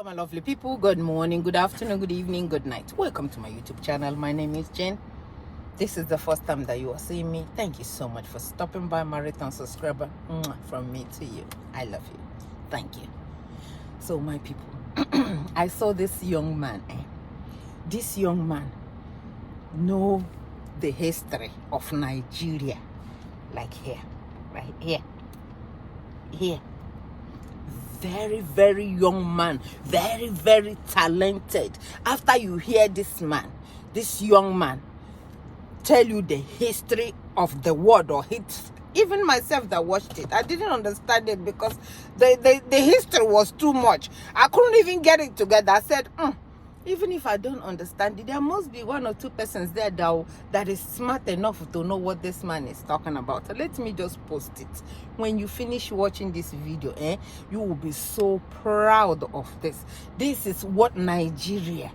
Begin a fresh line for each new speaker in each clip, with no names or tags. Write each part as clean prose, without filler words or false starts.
Hello my lovely people, good morning, good afternoon, good evening, good night. Welcome to my YouTube channel. My name is Jane. This is the first time that you are seeing me. Thank you so much for stopping by, my return subscriber. From me to you, I love you. Thank you. So my people, I saw this young man. This young man know the history of Nigeria, like here, right here. Very young man, very talented. After you hear this young man tell you the history of the world, or even myself that watched it, I didn't understand it because the history was too much. I couldn't even get it together. I said, even if I don't understand it, there must be one or two persons there that is smart enough to know what this man is talking about. So let me just post it. When you finish watching this video, you will be so proud of this. This is what Nigeria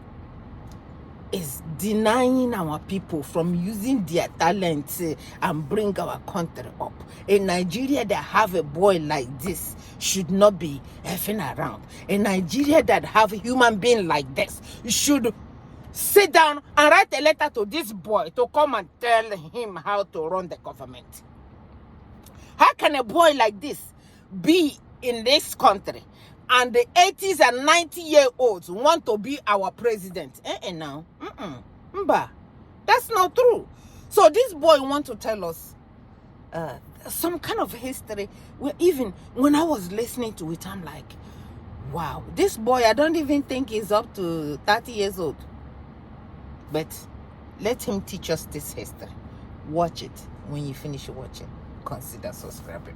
is denying our people from using their talents and bring our country up. In Nigeria that have a boy like this should not be effing around. In Nigeria that have a human being like this should sit down and write a letter to this boy to come and tell him how to run the government. How can a boy like this be in this country and the 80s and 90-year-olds want to be our president? Now. That's not true. So this boy want to tell us some kind of history. Even when I was listening to it, I'm like, wow, this boy, I don't even think he's up to 30 years old. But let him teach us this history. Watch it. When you finish watching, consider subscribing.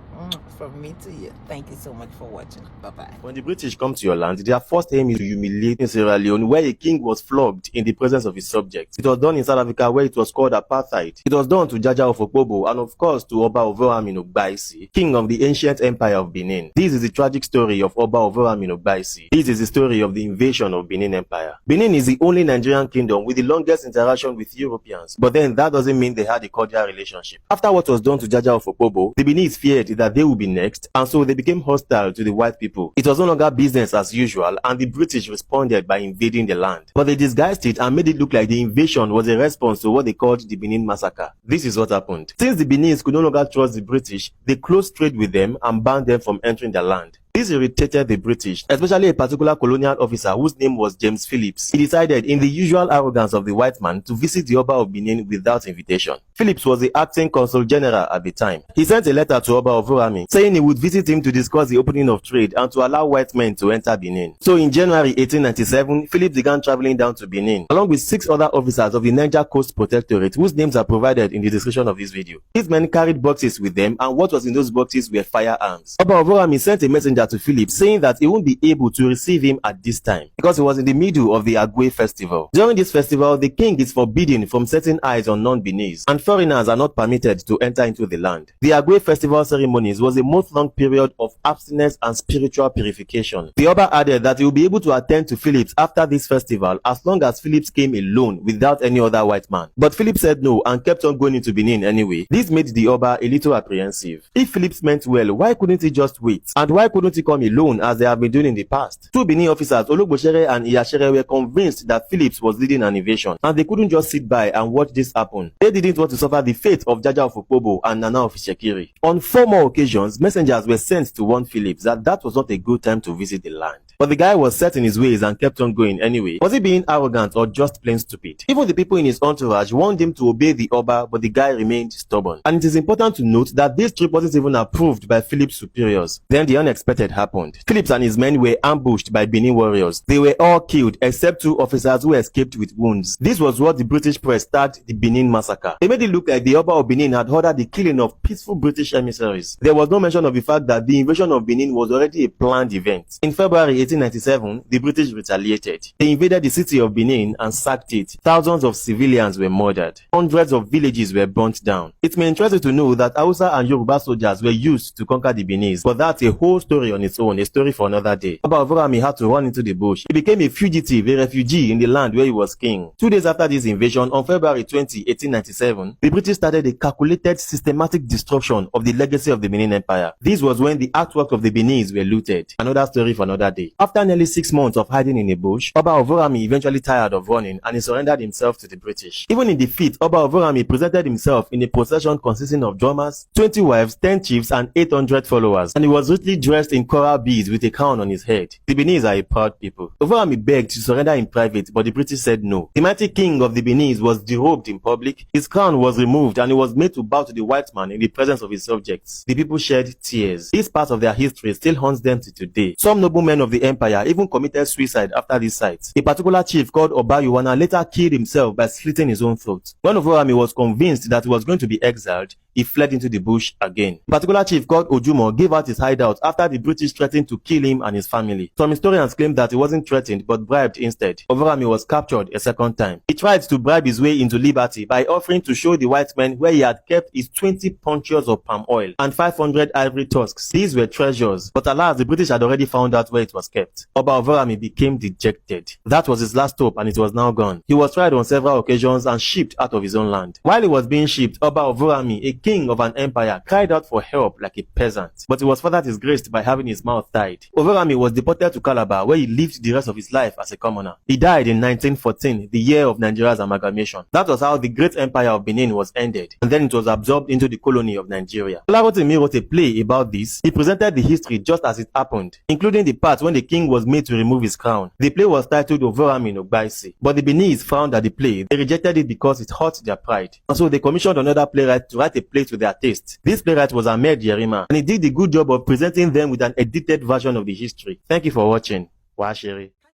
From me to you. Thank you so much for watching. Bye-bye.
When the British come to your land, their first aim is to humiliate Sierra Leone, where a king was flogged in the presence of his subjects. It was done in South Africa, where it was called apartheid. It was done to Jaja of Opobo, and of course to Oba Ovonramwen Ogbaisi, king of the ancient empire of Benin. This is the tragic story of Oba Ovonramwen Ogbaisi. This is the story of the invasion of Benin Empire. Benin is the only Nigerian kingdom with the longest interaction with Europeans, but then that doesn't mean they had a cordial relationship. After what was done to Jaja of Opobo, the Beninese feared that they would be next, and so they became hostile to the white people. It was no longer business as usual, and the British responded by invading the land. But they disguised it and made it look like the invasion was a response to what they called the Benin Massacre. This is what happened. Since the Beninese could no longer trust the British, they closed trade with them and banned them from entering their land. This irritated the British, especially a particular colonial officer whose name was James Phillips. He decided, in the usual arrogance of the white man, to visit the Oba of Benin without invitation. Phillips was the acting consul general at the time. He sent a letter to Oba Ovonramwen saying he would visit him to discuss the opening of trade and to allow white men to enter Benin. So in January 1897, Phillips began traveling down to Benin, along with 6 other officers of the Niger Coast Protectorate, whose names are provided in the description of this video. These men carried boxes with them, and what was in those boxes were firearms. Oba Ovonramwen sent a messenger to Phillips saying that he won't be able to receive him at this time because he was in the middle of the Agwe festival. During this festival, the king is forbidden from setting eyes on non-Beninese, and foreigners are not permitted to enter into the land. The Agwe festival ceremonies was a month-long period of abstinence and spiritual purification. The Oba added that he will be able to attend to Phillips after this festival as long as Phillips came alone without any other white man. But Phillips said no and kept on going into Benin anyway. This made the Oba a little apprehensive. If Phillips meant well, why couldn't he just wait? And why couldn't he come alone as they have been doing in the past? 2 Benin officers, Ologbosere and Iyashere, were convinced that Phillips was leading an invasion, and they couldn't just sit by and watch this happen. They didn't want to suffer the fate of Jaja of Opobo and Nana of Ishekiri. On 4 more occasions, messengers were sent to warn Phillips that was not a good time to visit the land. But the guy was set in his ways and kept on going anyway. Was he being arrogant or just plain stupid? Even the people in his entourage warned him to obey the Oba, but the guy remained stubborn. And it is important to note that this trip wasn't even approved by Phillips' superiors. Then the unexpected happened. Phillips and his men were ambushed by Benin warriors. They were all killed except 2 officers who escaped with wounds. This was what the British press tagged the Benin Massacre. They made it look like the Oba of Benin had ordered the killing of peaceful British emissaries. There was no mention of the fact that the invasion of Benin was already a planned event. In February 1897, the British retaliated. They invaded the city of Benin and sacked it. Thousands of civilians were murdered. Hundreds of villages were burnt down. It may interest you to know that Hausa and Yoruba soldiers were used to conquer the Beninese, but that's a whole story on its own, a story for another day. Oba Ovonramwen had to run into the bush. He became a fugitive, a refugee in the land where he was king. 2 days after this invasion, on February 20, 1897, the British started a calculated, systematic destruction of the legacy of the Benin Empire. This was when the artwork of the Beninese were looted. Another story for another day. After nearly 6 months of hiding in a bush, Oba Ovorami eventually tired of running and he surrendered himself to the British. Even in defeat, Oba Ovorami presented himself in a procession consisting of drummers, 20 wives, 10 chiefs, and 800 followers, and he was richly dressed in coral beads with a crown on his head. The Beninese are a proud people. Ovorami begged to surrender in private, but the British said no. The mighty king of the Beninese was derobed in public, his crown was removed, and he was made to bow to the white man in the presence of his subjects. The people shed tears. This part of their history still haunts them to today. Some noblemen of the empire even committed suicide after this sight. A particular chief called Oba Yuwana later killed himself by slitting his own throat. When Ovorami was convinced that he was going to be exiled, he fled into the bush again. A particular chief called Ojumo gave out his hideout after the British threatened to kill him and his family. Some historians claim that he wasn't threatened but bribed instead. Ovorami was captured a second time. He tried to bribe his way into liberty by offering to show the white men where he had kept his 20 ponchos of palm oil and 500 ivory tusks. These were treasures, but alas, the British had already found out where it was kept. Oba Ovorami became dejected. That was his last hope and it was now gone. He was tried on several occasions and shipped out of his own land. While he was being shipped, Oba Ovorami, a king of an empire, cried out for help like a peasant, but he was further disgraced by having his mouth tied. Ovorami was deported to Calabar, where he lived the rest of his life as a commoner. He died in 1914, the year of Nigeria's amalgamation. That was how the great empire of Benin was ended, and then it was absorbed into the colony of Nigeria. Olaronimi wrote a play about this. He presented the history just as it happened, including the part when the king was made to remove his crown. The play was titled Ovorami no Gbaise, but the Beninese frowned at the play. They rejected it because it hurt their pride, and so they commissioned another playwright to write a play to their taste. This playwright was Ahmed Yerima, and he did the good job of presenting them with an edited version of the history. Thank you for watching. Washiri.